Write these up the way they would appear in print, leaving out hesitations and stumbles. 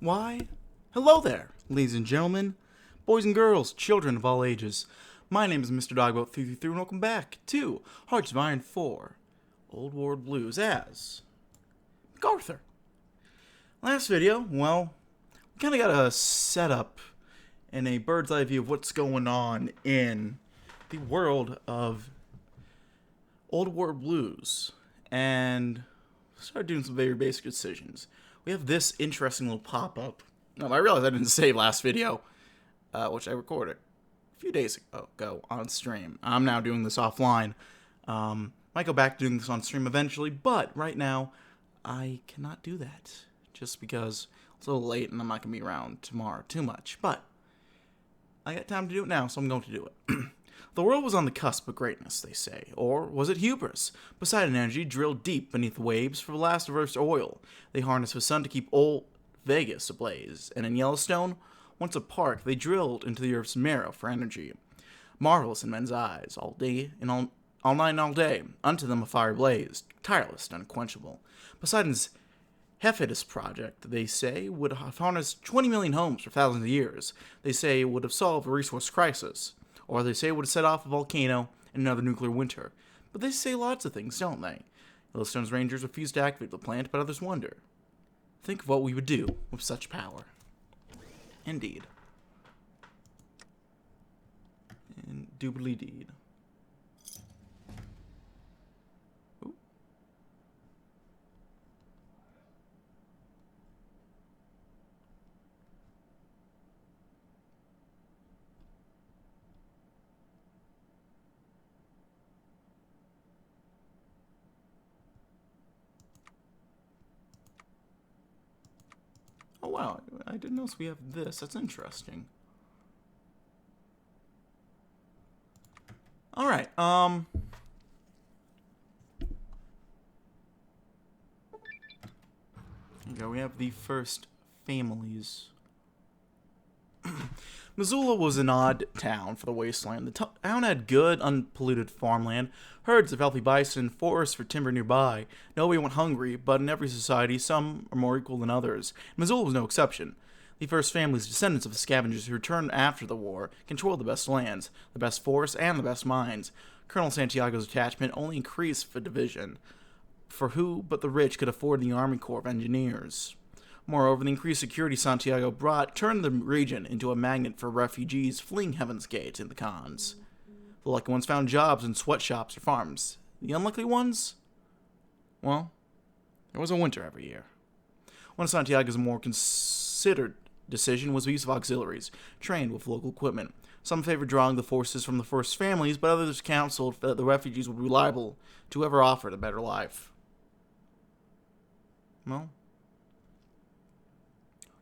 Why, hello there, ladies and gentlemen, boys and girls, children of all ages. My name is Mr. Dogboat333 and welcome back to Hearts of Iron 4 Old World Blues as MacArthur. Last video, well, we kind of got a setup and a bird's eye view of what's going on in the world of Old World Blues, and started doing some very basic decisions. We have this interesting little pop-up. I realized I didn't save last video, which I recorded a few days ago on stream. I'm now doing this offline. Might go back to doing this on stream eventually, but right now, I cannot do that. Just because it's a little late and I'm not going to be around tomorrow too much. But I got time to do it now, so I'm going to do it. The world was on the cusp of greatness, they say. Or was it hubris? Poseidon energy drilled deep beneath the waves for the last of Earth's oil. They harnessed the sun to keep old Vegas ablaze. And in Yellowstone, once a park, they drilled into the Earth's marrow for energy. Marvelous in men's eyes, all day and all night and all day. Unto them a fire blazed, tireless and unquenchable. Poseidon's Hephaestus project, they say, would have harnessed 20 million homes for thousands of years. They say it would have solved a resource crisis. Or they say it would have set off a volcano in another nuclear winter. But they say lots of things, don't they? Yellowstone's rangers refuse to activate the plant, but others wonder. Think of what we would do with such power. Indeed. Indubitably-deed. Oh wow, I didn't notice we have this. That's interesting. Alright, here you go, we have the first families. Missoula was an odd town for the wasteland. The town had good, unpolluted farmland, herds of healthy bison, forests for timber nearby. Nobody went hungry, but in every society, some are more equal than others. Missoula was no exception. The first families, descendants of the scavengers who returned after the war, controlled the best lands, the best forests, and the best mines. Colonel Santiago's attachment only increased for division, for who but the rich could afford the Army Corps of Engineers? Moreover, the increased security Santiago brought turned the region into a magnet for refugees fleeing Heaven's Gate in the cons. The lucky ones found jobs in sweatshops or farms. The unlucky ones? Well, there was a winter every year. One of Santiago's more considered decision was the use of auxiliaries, trained with local equipment. Some favored drawing the forces from the first families, but others counseled that the refugees would be liable to whoever offered a better life. Well,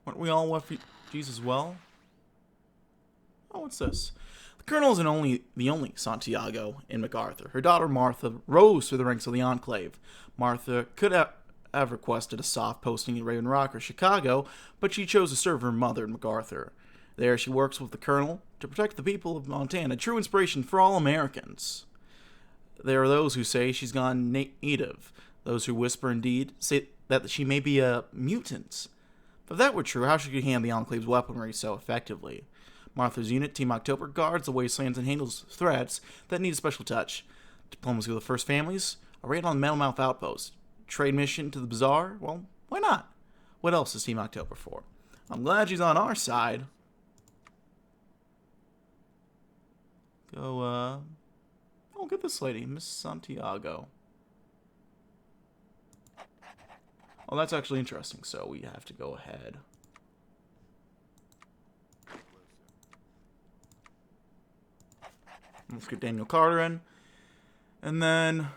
weren't we all refugees as well? Oh, what's this? The colonel is the only Santiago in MacArthur. Her daughter Martha rose through the ranks of the Enclave. Martha could have requested a soft posting in Raven Rock or Chicago, but she chose to serve her mother in MacArthur. There she works with the colonel to protect the people of Montana, true inspiration for all Americans. There are those who say she's gone native. Those who whisper indeed say that she may be a mutant. If that were true, how should she handle the Enclave's weaponry so effectively? Martha's unit, Team October, guards the wastelands and handles threats that need a special touch. Diplomacy with the First Families, a raid on the Metalmouth Outpost, trade mission to the Bazaar, well, why not? What else is Team October for? I'm glad she's on our side. Oh, look at this lady, Miss Santiago. Oh, that's actually interesting, so we have to go ahead. Let's get Daniel Carter in. And then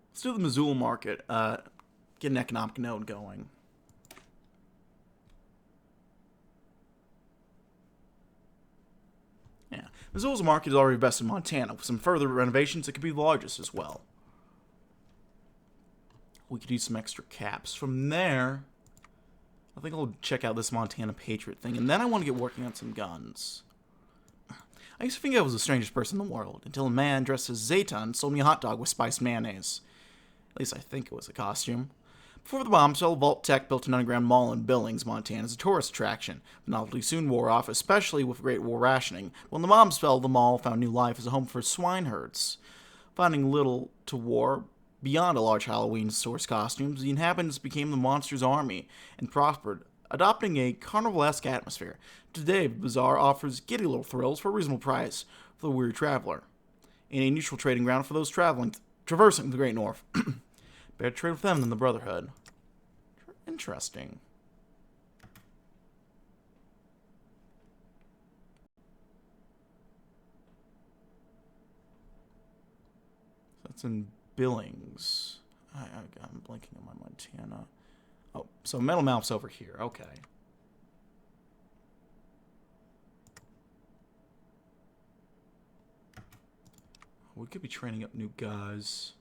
let's do the Missoula market. Get an economic node going. Yeah, Missoula's market is already best in Montana. With some further renovations, it could be the largest as well. We could use some extra caps. From there, I think I'll check out this Montana Patriot thing, and then I want to get working on some guns. I used to think I was the strangest person in the world, until a man dressed as Zayton sold me a hot dog with spiced mayonnaise. At least I think it was a costume. Before the bombshell, Vault Tech built an underground mall in Billings, Montana as a tourist attraction. The novelty soon wore off, especially with Great War rationing. When the bombs fell, the mall found new life as a home for swineherds. Finding little to war beyond a large Halloween source costumes, the inhabitants became the Monsters' Army and prospered, adopting a carnival-esque atmosphere. Today, the bazaar offers giddy little thrills for a reasonable price for the weary traveler, and a neutral trading ground for those traversing the Great North. Better trade with them than the Brotherhood. Interesting. That's in Billings. I'm blanking on my Montana. Oh, so Metal Mouth's over here. Okay. We could be training up new guys.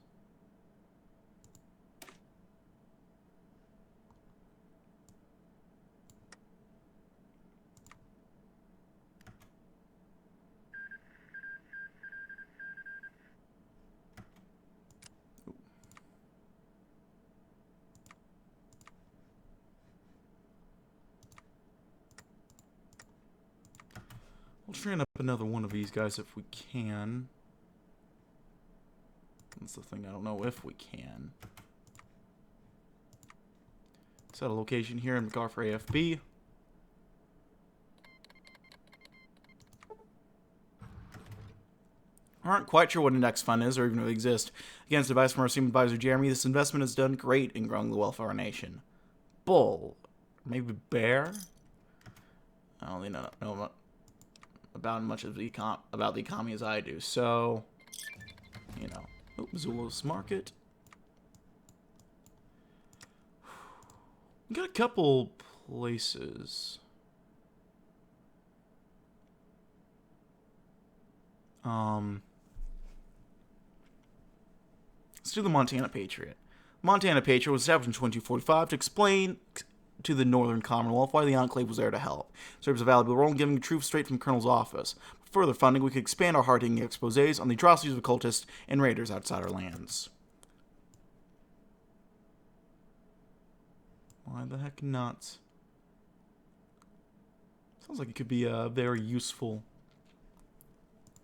We'll train up another one of these guys if we can. That's the thing, I don't know if we can. Set a location here in MacArthur AFB. Aren't quite sure what Index Fund is, or even if it exists. Against advice from our senior advisor Jeremy, this investment has done great in growing the wealth of our nation. Bull. Maybe bear? I don't really know about much of the about the economy as I do, so you know. Oh, Missoula's Market. We got a couple places. Let's do the Montana Patriot. Montana Patriot was established in 2245 to explain to the Northern Commonwealth why the Enclave was there to help. It serves a valuable role in giving the truth straight from the Colonel's office. For further funding, we could expand our hard-hitting exposés on the atrocities of occultists and raiders outside our lands. Why the heck not? Sounds like it could be very useful,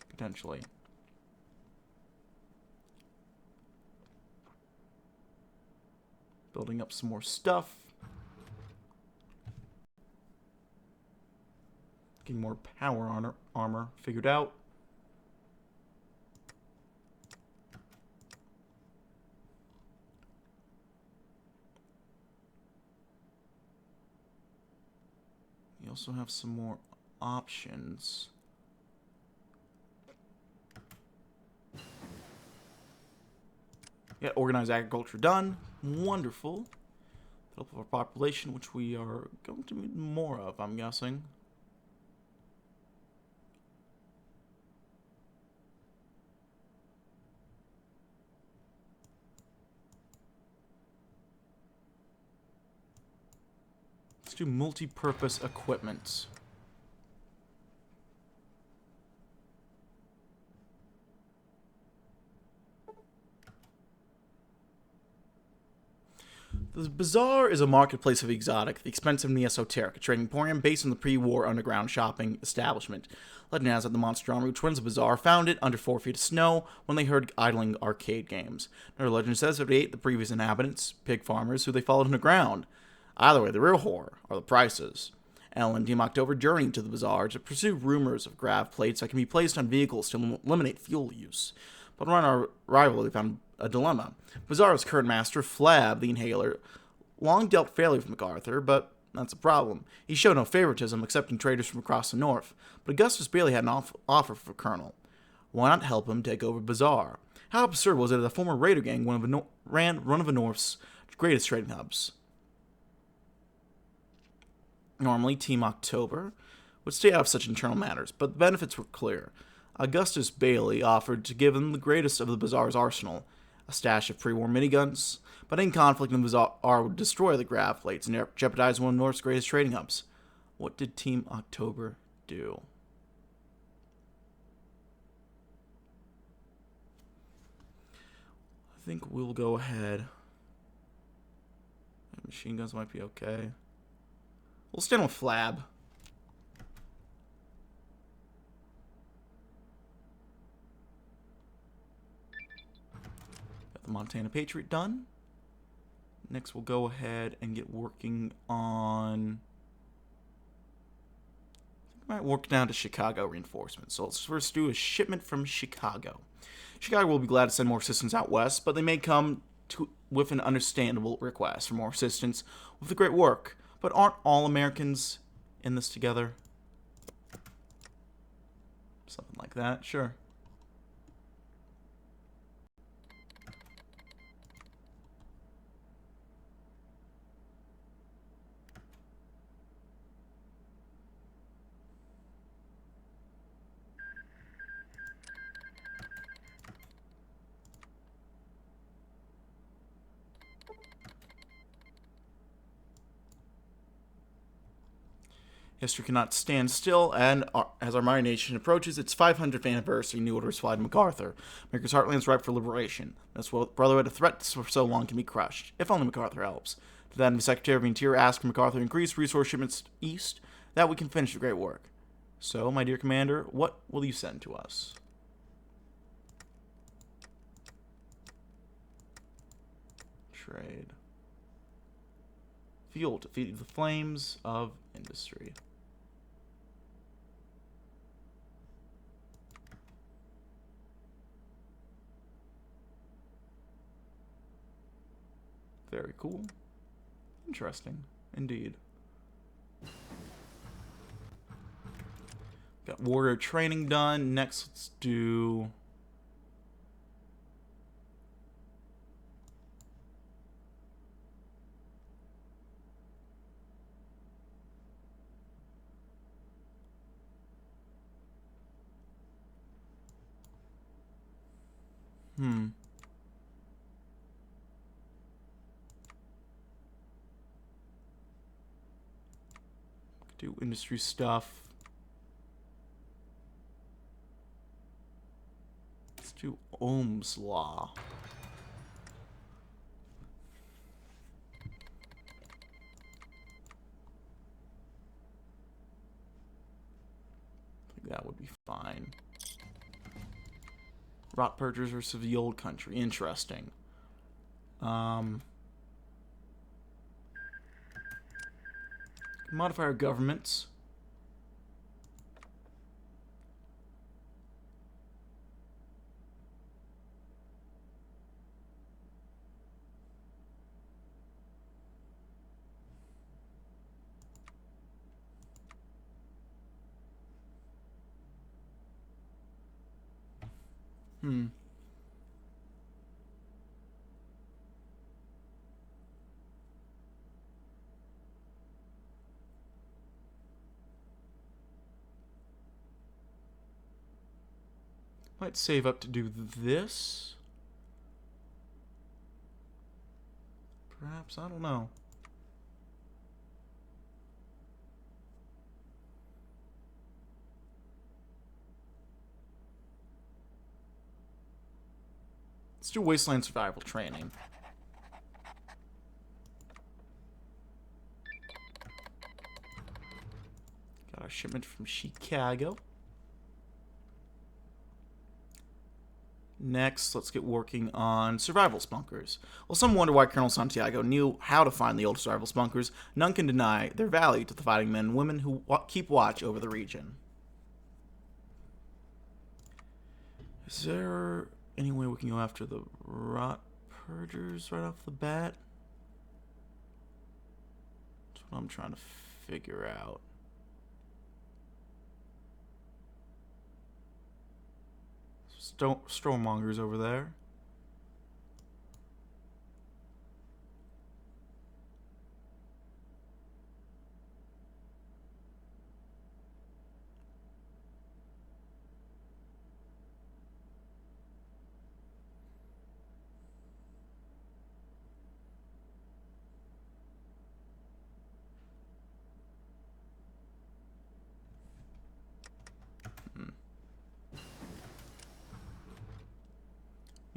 potentially. Building up some more stuff. Getting more power armor figured out. We also have some more options. Yeah, organized agriculture done. Wonderful. Help of our population, which we are going to need more of, I'm guessing. Let's do multi-purpose equipment. The bazaar is a marketplace of the exotic, the expensive, and the esoteric, a trading emporium based on the pre-war underground shopping establishment. Legend has it the Monster Army, which runs the bazaar, found it under 4 feet of snow when they heard idling arcade games. Another legend says that they ate the previous inhabitants, pig farmers, who they followed underground. Either way, the real horror are the prices. Elle and Team October journeyed to the bazaar to pursue rumors of grav plates that can be placed on vehicles to eliminate fuel use. But on our arrival, they found a dilemma. Bazaar's current master, Flab, the Inhaler, long dealt fairly with MacArthur, but that's a problem. He showed no favoritism, accepting traders from across the north. But Augustus barely had an offer for Colonel. Why not help him take over Bazaar? How absurd was it that a former raider gang ran one of the North's greatest trading hubs? Normally, Team October would stay out of such internal matters, but the benefits were clear. Augustus Bailey offered to give them the greatest of the Bazaar's arsenal, a stash of pre-war miniguns, but any conflict in the Bazaar would destroy the grav plates and jeopardize one of North's greatest trading hubs. What did Team October do? think we'll go ahead. Machine guns might be okay. We'll stand with Flab. Got the Montana Patriot done. Next, we'll go ahead and get working on... I might work down to Chicago reinforcements. So let's first do a shipment from Chicago. Chicago will be glad to send more assistance out west, but they may come with an understandable request for more assistance with the great work. But aren't all Americans in this together? Something like that, sure. History cannot stand still, and as our mighty nation approaches its 500th anniversary, new orders fly to MacArthur. America's heartland is ripe for liberation. That's what brotherhood, a threat for so long, can be crushed, if only MacArthur helps. To that, the Secretary of the Interior asked MacArthur to increase resource shipments east, that we can finish the great work. So, my dear Commander, what will you send to us? Trade. Fuel to feed the flames of industry. Very cool. Interesting, indeed. Got warrior training done. Next, let's do... Do industry stuff. Let's do Ohm's Law. I think that would be fine. Rot purgers versus the old country. Interesting. Modify our governments. Might save up to do this. Perhaps, I don't know. Let's do wasteland survival training. Got a shipment from Chicago. Next, let's get working on survival spunkers. Well, some wonder why Colonel Santiago knew how to find the old survival spunkers. None can deny their value to the fighting men and women who keep watch over the region. Is there any way we can go after the rot purgers right off the bat? That's what I'm trying to figure out. Stormongers over there.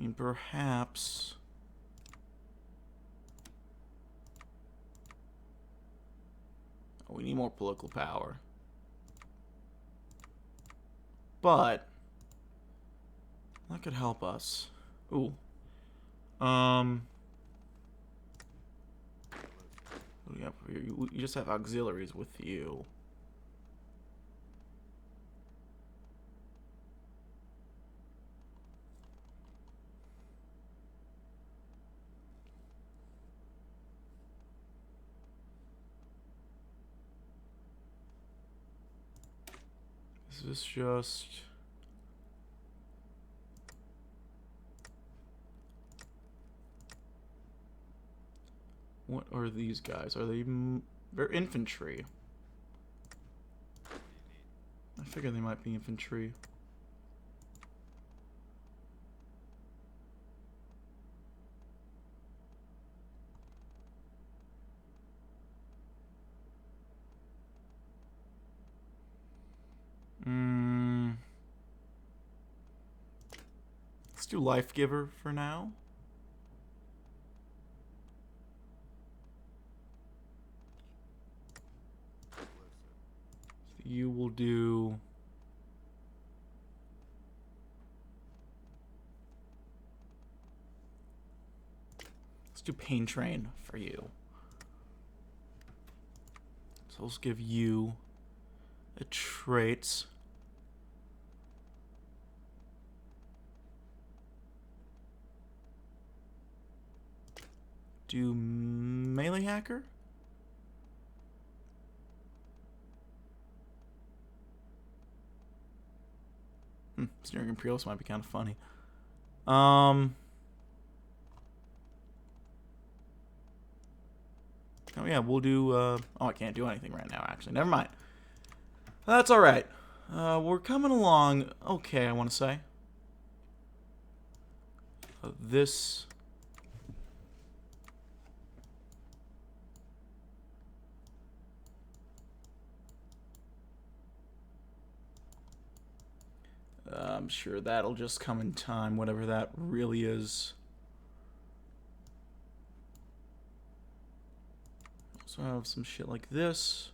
mean, perhaps... Oh, we need more political power. But... that could help us. Ooh. What do you have here? You just have auxiliaries with you. Is this just... what are these guys? Are they... they're infantry. I figure they might be infantry. Let's do Life Giver for now. So you will do... let's do Pain Train for you. So let's give you a traits. Do Melee Hacker? Steering Imperials might be kind of funny. Oh yeah, we'll do, oh, I can't do anything right now, actually. Never mind. That's alright. We're coming along okay, I want to say. This... I'm sure that'll just come in time, whatever that really is. So I have some shit like this.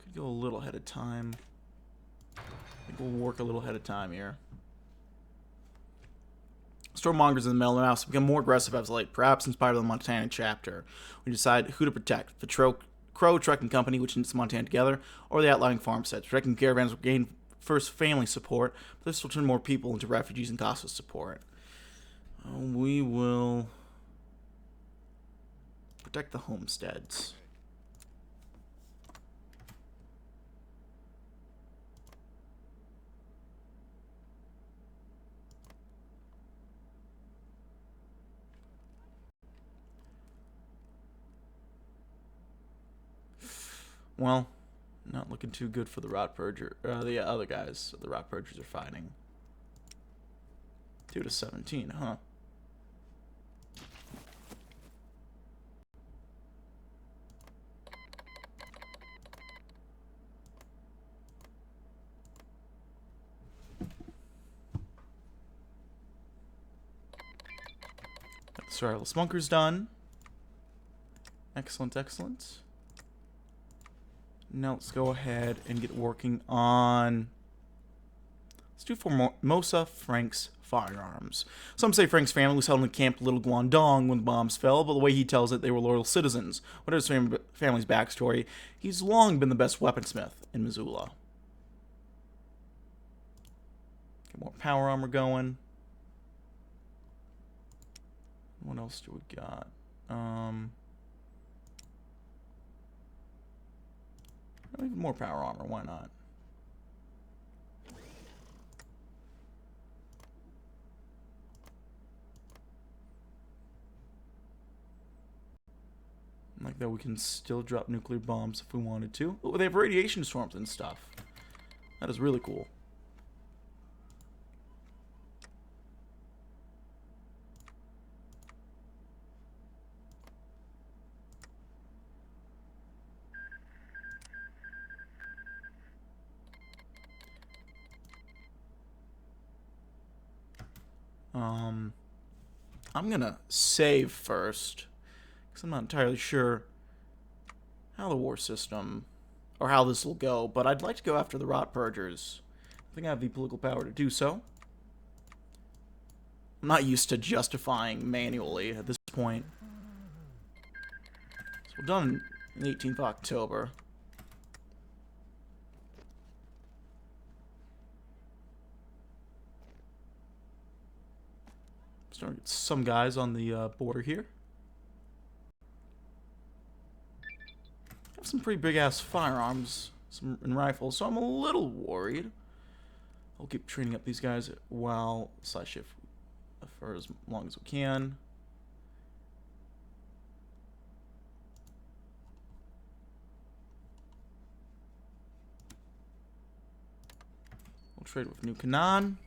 Could go a little ahead of time. I think we'll work a little ahead of time here. Stormmongers in the middle of the mouse become more aggressive as late, perhaps inspired by the Montana chapter. We decide who to protect: the Crow Trucking Company, which knits Montana together, or the outlying farmsteads. Protecting caravans will gain first family support, but this will turn more people into refugees and cost us support. We will protect the homesteads. Well, not looking too good for the Rot Purger. The other guys, the Rot Purgers are fighting. 2 to 17, huh? Got the Survival Smunkers done. Excellent, excellent. Now let's go ahead and get working on... let's do Formosa Frank's firearms. Some say Frank's family was held in Camp Little Guangdong when the bombs fell, but the way he tells it, they were loyal citizens. Whatever his family's backstory, he's long been the best weaponsmith in Missoula. Get more power armor going. What else do we got? Even more power armor, why not? Like that we can still drop nuclear bombs if we wanted to. Oh, they have radiation storms and stuff. That is really cool. I'm gonna save first, because I'm not entirely sure how the war system, or how this will go, but I'd like to go after the Rot Purgers. I think I have the political power to do so. I'm not used to justifying manually at this point. So we're done on the 18th of October. Starting to get some guys on the border here. Have some pretty big-ass firearms and rifles, so I'm a little worried. I'll keep training up these guys while side shift for as long as we can. We'll trade with New Canaan.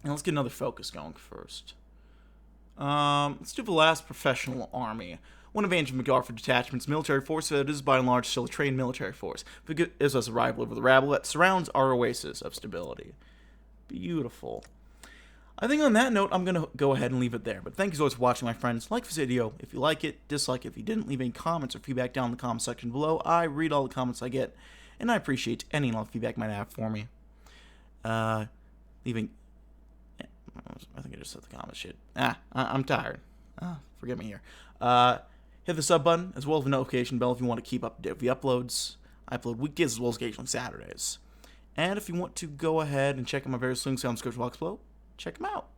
Now let's get another focus going first. Let's do the last professional army. One advantage of MacArthur detachment's military force is that it is by and large still a trained military force. It gives us a rival over the rabble that surrounds our oasis of stability. Beautiful. I think on that note, I'm going to go ahead and leave it there. But thank you so much for watching, my friends. Like this video if you like it, dislike it if you didn't. Leave any comments or feedback down in the comment section below. I read all the comments I get, and I appreciate any and all feedback you might have for me. Leaving... I think I just said the comment shit. I'm tired. Forgive me here. Hit the sub button as well as the notification bell if you want to keep up to date with the uploads. I upload weekdays as well as occasionally Saturdays. And if you want to go ahead and check out my various links down in the description box below, check them out.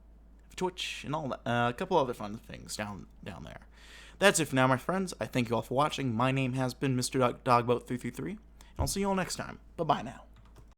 Twitch and all that. A couple other fun things down there. That's it for now, my friends. I thank you all for watching. My name has been Mr. Dogboat333, and I'll see you all next time. Bye-bye now.